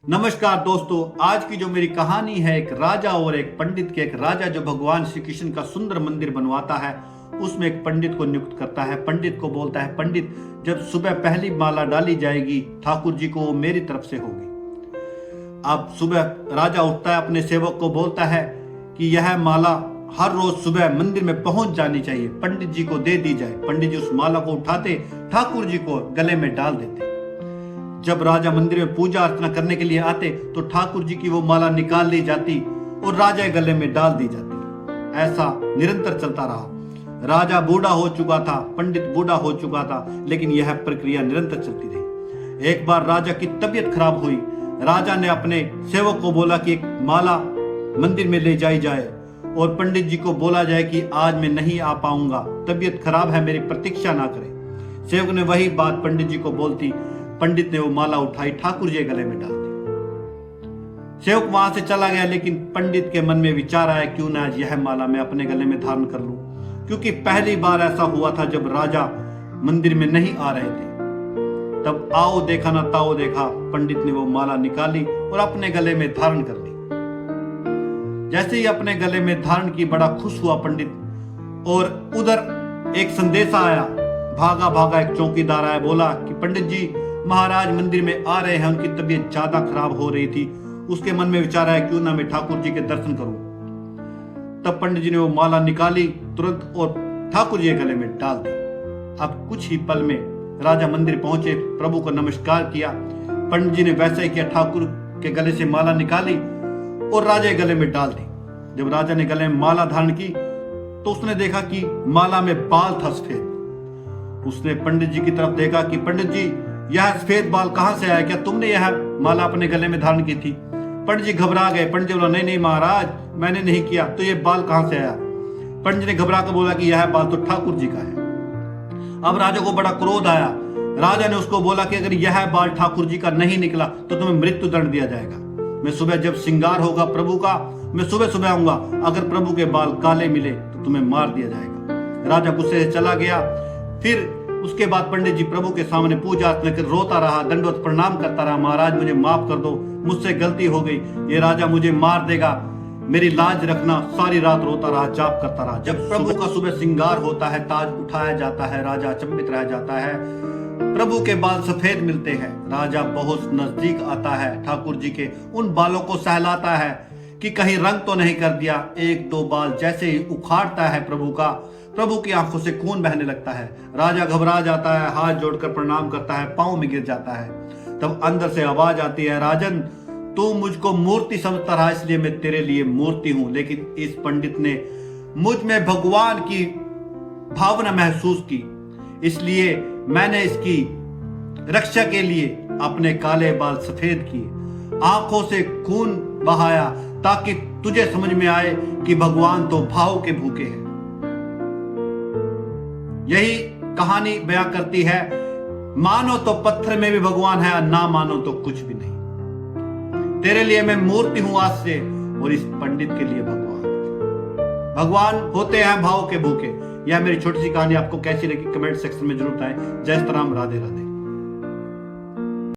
नमस्कार दोस्तों, आज की जो मेरी कहानी है एक राजा और एक पंडित की। एक राजा जो भगवान श्री कृष्ण का सुंदर मंदिर बनवाता है, उसमें एक पंडित को नियुक्त करता है। पंडित को बोलता है, पंडित जब सुबह पहली माला डाली जाएगी ठाकुर जी को, वो मेरी तरफ से होगी। अब सुबह राजा उठता है, अपने सेवक को बोलता है कि यह माला हर रोज सुबह मंदिर में पहुंच जानी चाहिए, पंडित जी को दे दी जाए। पंडित जी उस माला को उठाते, ठाकुर जी को गले में डाल देते। जब राजा मंदिर में पूजा अर्चना करने के लिए आते तो ठाकुर जी की वो माला निकाल ली जाती और राजा के गले में डाल दी जाती। ऐसा निरंतर चलता रहा। राजा बूढ़ा हो चुका था, पंडित बूढ़ा हो चुका था, लेकिन यह प्रक्रिया निरंतर चलती रही। एक बार राजा की तबीयत खराब हुई। राजा ने अपने सेवक को बोला कि एक माला मंदिर में ले जाई जाए और पंडित जी को बोला जाए कि आज मैं नहीं आ पाऊंगा, तबीयत खराब है, मेरी प्रतीक्षा ना करें। सेवक ने वही बात पंडित जी को बोलती। पंडित ने वो माला उठाई, ठाकुर जी के गले में डाल दी। सेवक वहां से चला गया, लेकिन पंडित के मन में विचार आया, क्यों ना आज यह माला मैं अपने गले में धारण कर लूं, क्योंकि पहली बार ऐसा हुआ था जब राजा मंदिर में नहीं आ रहे थे। तब आओ देखा ना ताओ देखा, पंडित ने वो माला निकाली और अपने गले में धारण कर ली। जैसे ही अपने गले में धारण की, बड़ा खुश हुआ पंडित। और उधर एक संदेशा आया, भागा भागा एक चौकीदार आया, बोला कि पंडित जी महाराज मंदिर में आ रहे हैं, उनकी तबीयत ज्यादा खराब हो रही थी। उसके मन में विचार आया, क्यों ना मैं ठाकुर जी के दर्शन करूं। तब पंडित जी ने वो माला निकाली तुरंत और ठाकुर जी के गले में डाल दी। अब कुछ ही पल में राजा मंदिर पहुंचे, प्रभु को नमस्कार किया। पंडित जी ने वैसा ही किया, ठाकुर के गले से माला निकाली और राजा के गले में डाल दी। जब राजा ने गले में माला धारण की तो उसने देखा कि माला में बाल था सफेद। उसने पंडित जी की तरफ देखा कि पंडित जी यह सफेद बाल कहां से आया, क्या तुमने यह माला अपने गले में धारण की थी? पंडित जी घबरा गए। पंडित जी बोला, नहीं नहीं महाराज, मैंने नहीं किया। तो ये बाल कहां से आया? पंडित जी ने घबरा कर बोला कि यह बाल तो ठाकुर जी का है। अब राजा को बड़ा क्रोध आया। राजा ने उसको बोला कि अगर यह बाल ठाकुर जी का नहीं निकला तो तुम्हें मृत्यु दंड दिया जाएगा। मैं सुबह जब श्रृंगार होगा प्रभु का, मैं सुबह सुबह आऊंगा, अगर प्रभु के बाल काले मिले तो तुम्हें मार दिया जाएगा। राजा गुस्से से चला गया। फिर उसके बाद पंडित जी प्रभु के सामने पूजा अर्चना कर रोता रहा, दंडवत प्रणाम करता रहा, महाराज मुझे माफ कर दो, मुझसे गलती हो गई, ये राजा मुझे मार देगा, मेरी लाज रखना। सारी रात रोता रहा, जाप करता रहा। जब प्रभु का सुबह श्रृंगार होता है, ताज उठाया जाता है, राजा अचंभित रह जाता है। प्रभु के बाल सफेद मिलते हैं। राजा बहुत नजदीक आता है, ठाकुर जी के उन बालों को सहलाता है कि कहीं रंग तो नहीं कर दिया। एक दो बाल जैसे ही उखाड़ता है प्रभु की आंखों से खून बहने लगता है। राजा घबरा जाता है, हाथ जोड़कर प्रणाम करता है, पांव में गिर जाता है। तब अंदर से आवाज आती है, राजन तू मुझको मूर्ति समझता रहा, इसलिए मैं तेरे लिए मूर्ति हूं। लेकिन इस पंडित ने मुझ में भगवान की भावना महसूस की, इसलिए मैंने इसकी रक्षा के लिए अपने काले बाल सफेद किए, आंखों से खून बहाया, ताकि तुझे समझ में आए कि भगवान तो भाव के भूखे हैं। यही कहानी बयां करती है, मानो तो पत्थर में भी भगवान है, ना मानो तो कुछ भी नहीं। तेरे लिए मैं मूर्ति हूं आज से, और इस पंडित के लिए भगवान होते हैं भाव के भूखे। यह मेरी छोटी सी कहानी आपको कैसी लगी कमेंट सेक्शन में जरूर बताएं। जय श्री राम, राधे राधे।